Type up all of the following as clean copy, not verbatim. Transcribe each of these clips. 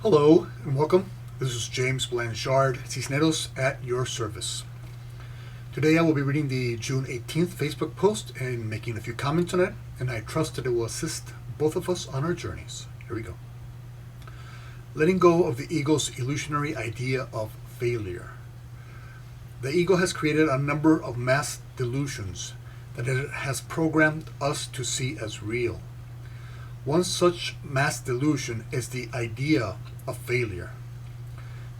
Hello and welcome. This is James Blanchard, Cisneros at your service. Today I will be reading the June 18th Facebook post and making a few comments on it, and I trust that it will assist both of us on our journeys. Here we go. Letting go of the ego's illusionary idea of failure. The ego has created a number of mass delusions that it has programmed us to see as real. One such mass delusion is the idea of failure.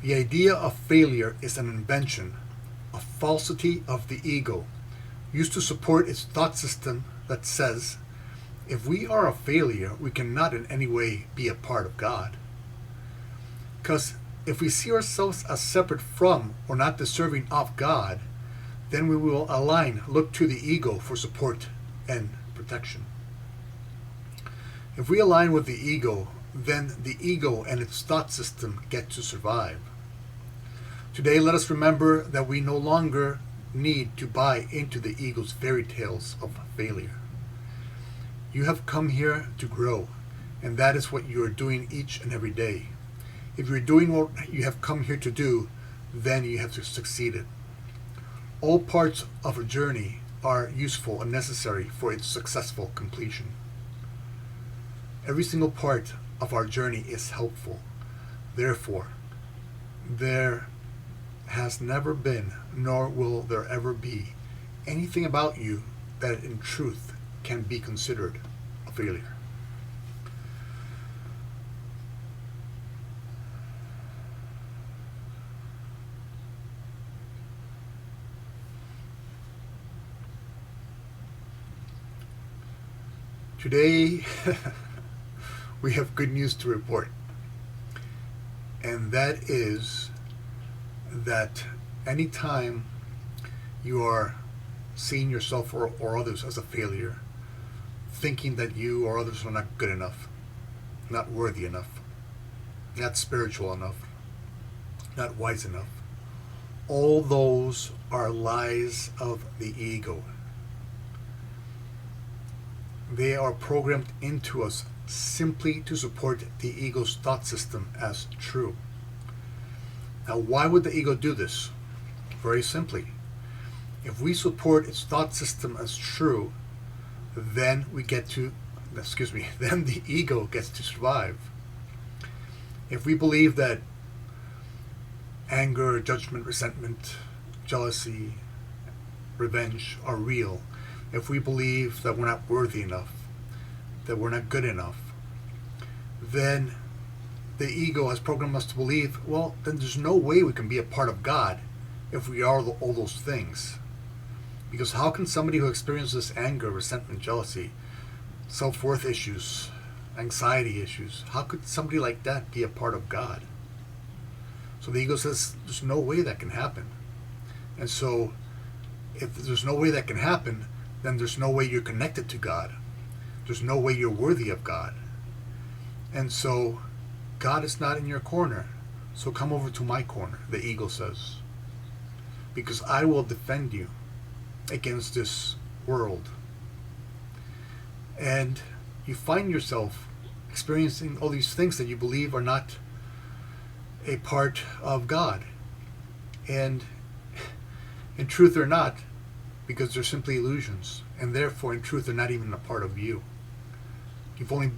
The idea of failure is an invention, a falsity of the ego, used to support its thought system that says, if we are a failure, we cannot in any way be a part of God. Because if we see ourselves as separate from or not deserving of God, then we will look to the ego for support and protection. If we align with the ego, then the ego and its thought system get to survive. Today, let us remember that we no longer need to buy into the ego's fairy tales of failure. You have come here to grow, and that is what you are doing each and every day. If you're doing what you have come here to do, then you have succeeded. All parts of a journey are useful and necessary for its successful completion. Every single part of our journey is helpful. Therefore, there has never been, nor will there ever be, anything about you that in truth can be considered a failure. Today, we have good news to report, and that is that anytime you are seeing yourself or others as a failure, thinking that you or others are not good enough, not worthy enough, not spiritual enough, not wise enough, all those are lies of the ego. They are programmed into us simply to support the ego's thought system as true. Now, why would the ego do this? Very simply. If we support its thought system as true, then then the ego gets to survive. If we believe that anger, judgment, resentment, jealousy, revenge are real, if we believe that we're not worthy enough, that we're not good enough, then the ego has programmed us to believe, well, then there's no way we can be a part of God if we are all those things. Because how can somebody who experiences anger, resentment, jealousy, self-worth issues, anxiety issues, how could somebody like that be a part of God? So the ego says there's no way that can happen. And so if there's no way that can happen, then there's no way you're connected to God. There's no way you're worthy of God. And so God is not in your corner. So come over to my corner, the ego says. Because I will defend you against this world. And you find yourself experiencing all these things that you believe are not a part of God. And in truth they're not, because they're simply illusions. And therefore, in truth, they're not even a part of you. You've only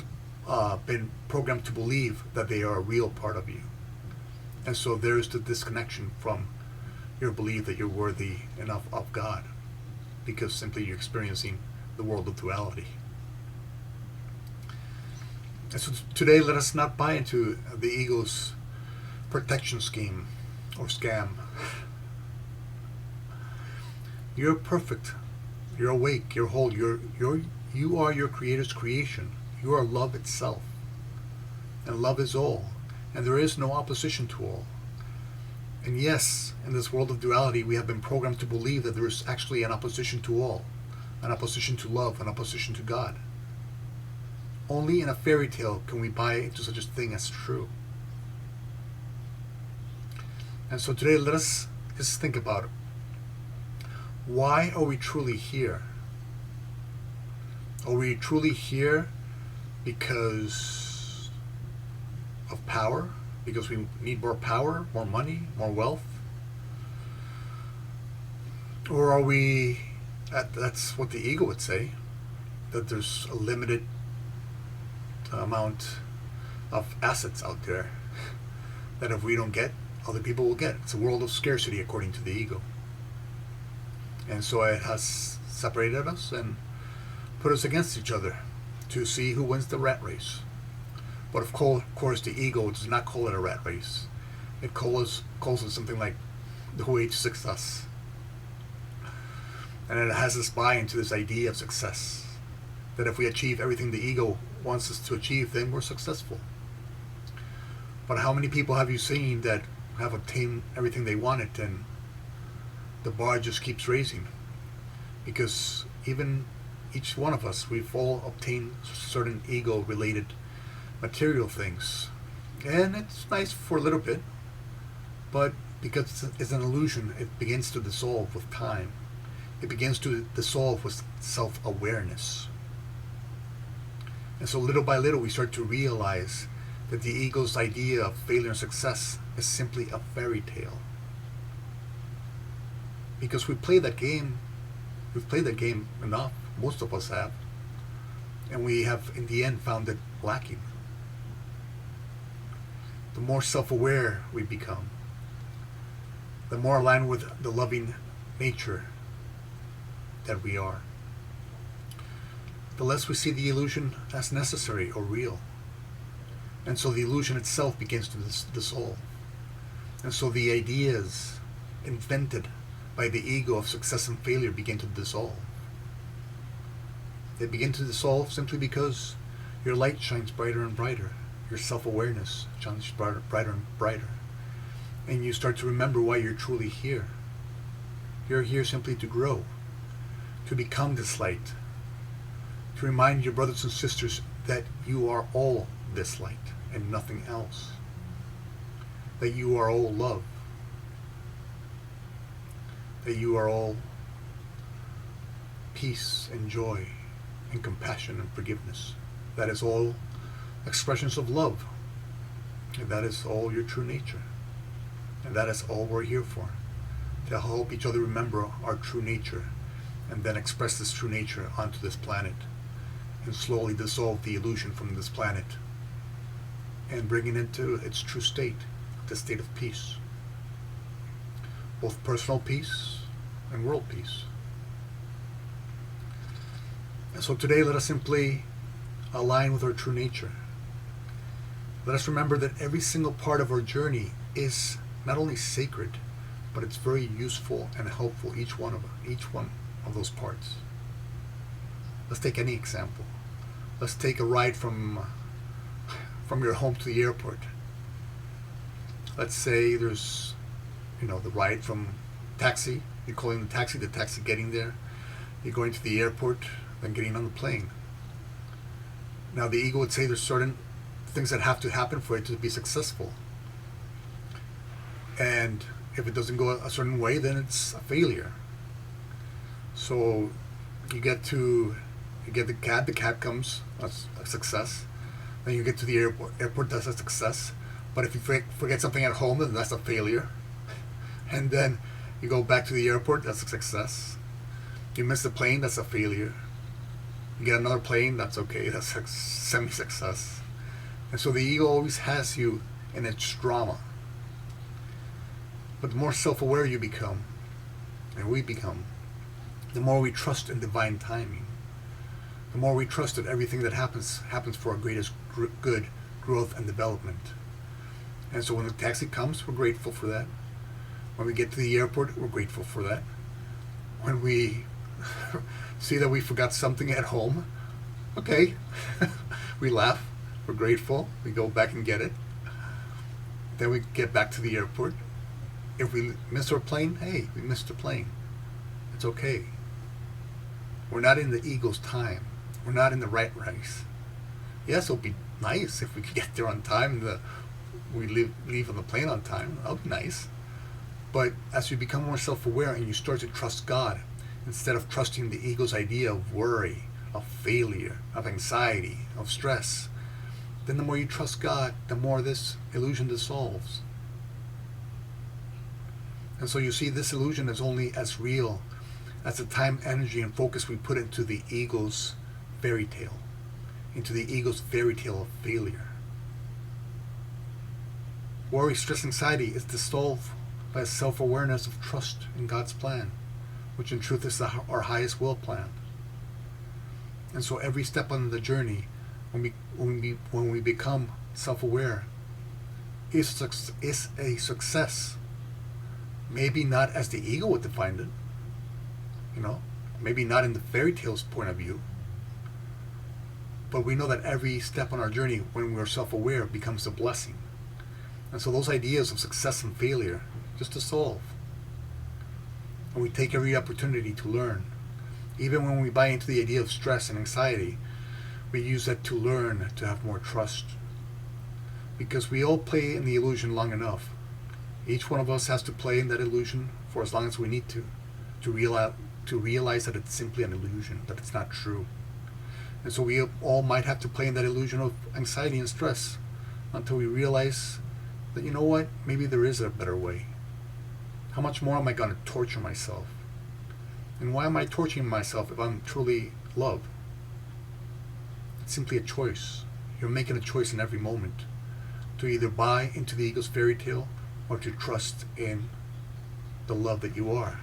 been programmed to believe that they are a real part of you. And so there's the disconnection from your belief that you're worthy enough of God, because simply you're experiencing the world of duality. And so today, let us not buy into the ego's protection scheme or scam. You're perfect. You're awake. You're whole. You are your Creator's creation. You are love itself. And love is all. And there is no opposition to all. And yes, in this world of duality, we have been programmed to believe that there is actually an opposition to all. An opposition to love. An opposition to God. Only in a fairy tale can we buy into such a thing as true. And so today, let us just think about it. Why are we truly here? Are we truly here because of power? because we need more power, more money, more wealth? Or are we, that's what the ego would say, that there's a limited amount of assets out there that if we don't get, other people will get. It's a world of scarcity according to the ego. And so it has separated us and put us against each other to see who wins the rat race. But of course the ego does not call it a rat race. It calls it something like the way to success. And it has us buy into this idea of success. That if we achieve everything the ego wants us to achieve, then we're successful. But how many people have you seen that have obtained everything they wanted and the bar just keeps raising? Because even each one of us, we've all obtained certain ego-related material things. And it's nice for a little bit, but because it's an illusion, it begins to dissolve with time. It begins to dissolve with self-awareness. And so little by little we start to realize that the ego's idea of failure and success is simply a fairy tale. Because we've played that game enough, most of us have, and we have in the end found it lacking. The more self-aware we become, the more aligned with the loving nature that we are, the less we see the illusion as necessary or real. And so the illusion itself begins to dissolve. And so the ideas invented by the ego of success and failure begin to dissolve. They begin to dissolve simply because your light shines brighter and brighter. Your self-awareness shines brighter and brighter. And you start to remember why you're truly here. You're here simply to grow, to become this light, to remind your brothers and sisters that you are all this light and nothing else. That you are all love. That you are all peace and joy and compassion and forgiveness. That is all expressions of love. And that is all your true nature. And that is all we're here for. To help each other remember our true nature and then express this true nature onto this planet and slowly dissolve the illusion from this planet and bring it into its true state, the state of peace. Both personal peace and world peace. And so today let us simply align with our true nature. Let us remember that every single part of our journey is not only sacred, but it's very useful and helpful, each one of those parts. Let's take any example. Let's take a ride from your home to the airport. Let's say there's, the ride from taxi. You're calling the taxi getting there. You're going to the airport, then getting on the plane. Now the ego would say there's certain things that have to happen for it to be successful. And if it doesn't go a certain way, then it's a failure. So you get the cab comes, that's a success. Then you get to the airport, that's a success. But if you forget something at home, then that's a failure. And then you go back to the airport, that's a success. You miss the plane, that's a failure. You get another plane, that's okay, that's a semi-success. And so the ego always has you in its drama. But the more self-aware you become, and we become, the more we trust in divine timing. The more we trust that everything that happens for our greatest good, growth, and development. And so when the taxi comes, we're grateful for that. When we get to the airport, we're grateful for that. When we see that we forgot something at home, okay, we laugh, we're grateful, we go back and get it. Then we get back to the airport. If we miss our plane, hey, we missed the plane. It's okay. We're not in the ego's time. We're not in the rat race. Yes, it'll be nice if we could get there on time and we leave on the plane on time. That'll be nice. But as you become more self-aware and you start to trust God, instead of trusting the ego's idea of worry, of failure, of anxiety, of stress, then the more you trust God, the more this illusion dissolves. And so you see, this illusion is only as real as the time, energy, and focus we put into the ego's fairy tale, into the ego's fairy tale of failure. Worry, stress, anxiety is dissolved by a self-awareness of trust in God's plan, which in truth is our highest will plan. And so every step on the journey, when we become self-aware, is a success. Maybe not as the ego would define it, maybe not in the fairy tale's point of view, but we know that every step on our journey, when we're self-aware, becomes a blessing. And so those ideas of success and failure just dissolve. And we take every opportunity to learn. Even when we buy into the idea of stress and anxiety, we use that to learn to have more trust. Because we all play in the illusion long enough. Each one of us has to play in that illusion for as long as we need to realize that it's simply an illusion, that it's not true. And so we all might have to play in that illusion of anxiety and stress until we realize that, you know what, maybe there is a better way. How much more am I going to torture myself? And why am I torturing myself if I'm truly love? It's simply a choice. You're making a choice in every moment to either buy into the ego's fairy tale or to trust in the love that you are,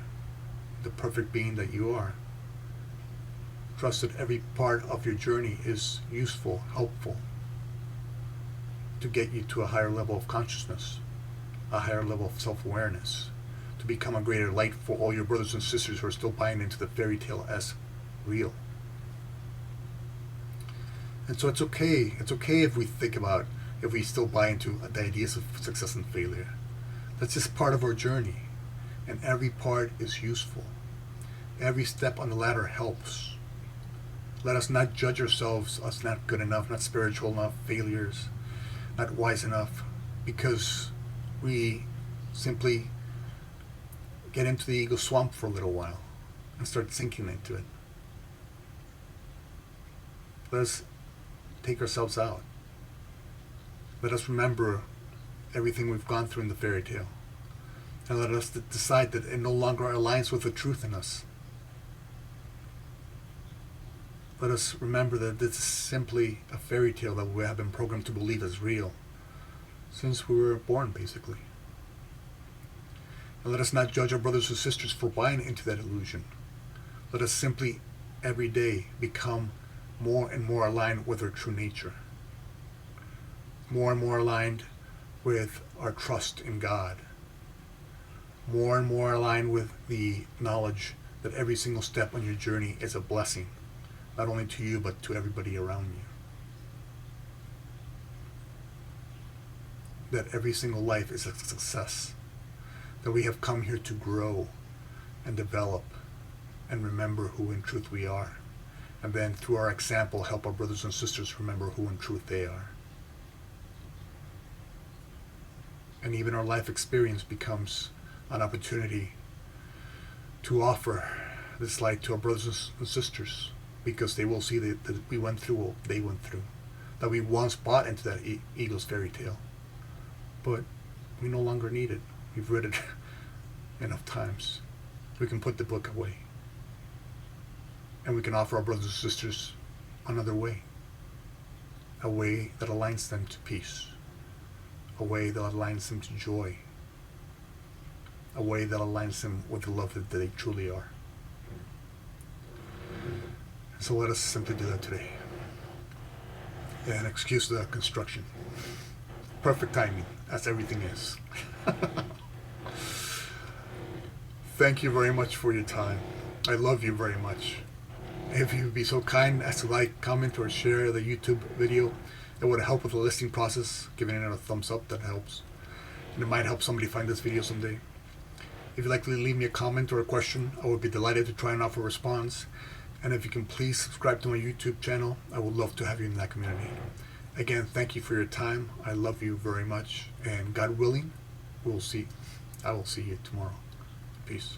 the perfect being that you are. Trust that every part of your journey is useful, helpful, to get you to a higher level of consciousness, a higher level of self-awareness, to become a greater light for all your brothers and sisters who are still buying into the fairy tale as real. And so it's okay if we still buy into the ideas of success and failure. That's just part of our journey, and every part is useful. Every step on the ladder helps. Let us not judge ourselves as not good enough, not spiritual enough, failures, not wise enough, because we simply get into the ego swamp for a little while and start sinking into it. Let us take ourselves out. Let us remember everything we've gone through in the fairy tale. And let us decide that it no longer aligns with the truth in us. Let us remember that this is simply a fairy tale that we have been programmed to believe is real since we were born, basically. And let us not judge our brothers and sisters for buying into that illusion. Let us simply, every day, become more and more aligned with our true nature. More and more aligned with our trust in God. More and more aligned with the knowledge that every single step on your journey is a blessing, not only to you, but to everybody around you. That every single life is a success. That we have come here to grow and develop and remember who in truth we are. And then through our example, help our brothers and sisters remember who in truth they are. And even our life experience becomes an opportunity to offer this light to our brothers and sisters, because they will see that we went through what they went through, that we once bought into that ego's fairy tale, but we no longer need it. We've read it enough times. We can put the book away, and we can offer our brothers and sisters another way, a way that aligns them to peace, a way that aligns them to joy, a way that aligns them with the love that they truly are. So let us simply do that today. And excuse the construction. Perfect timing, as everything is. Thank you very much for your time. I love you very much. If you'd be so kind as to like, comment, or share the YouTube video, it would help with the listing process. Giving it a thumbs up, that helps. And it might help somebody find this video someday. If you'd like to leave me a comment or a question, I would be delighted to try and offer a response. And if you can please subscribe to my YouTube channel, I would love to have you in that community. Again, thank you for your time. I love you very much. And God willing, I will see you tomorrow. Peace.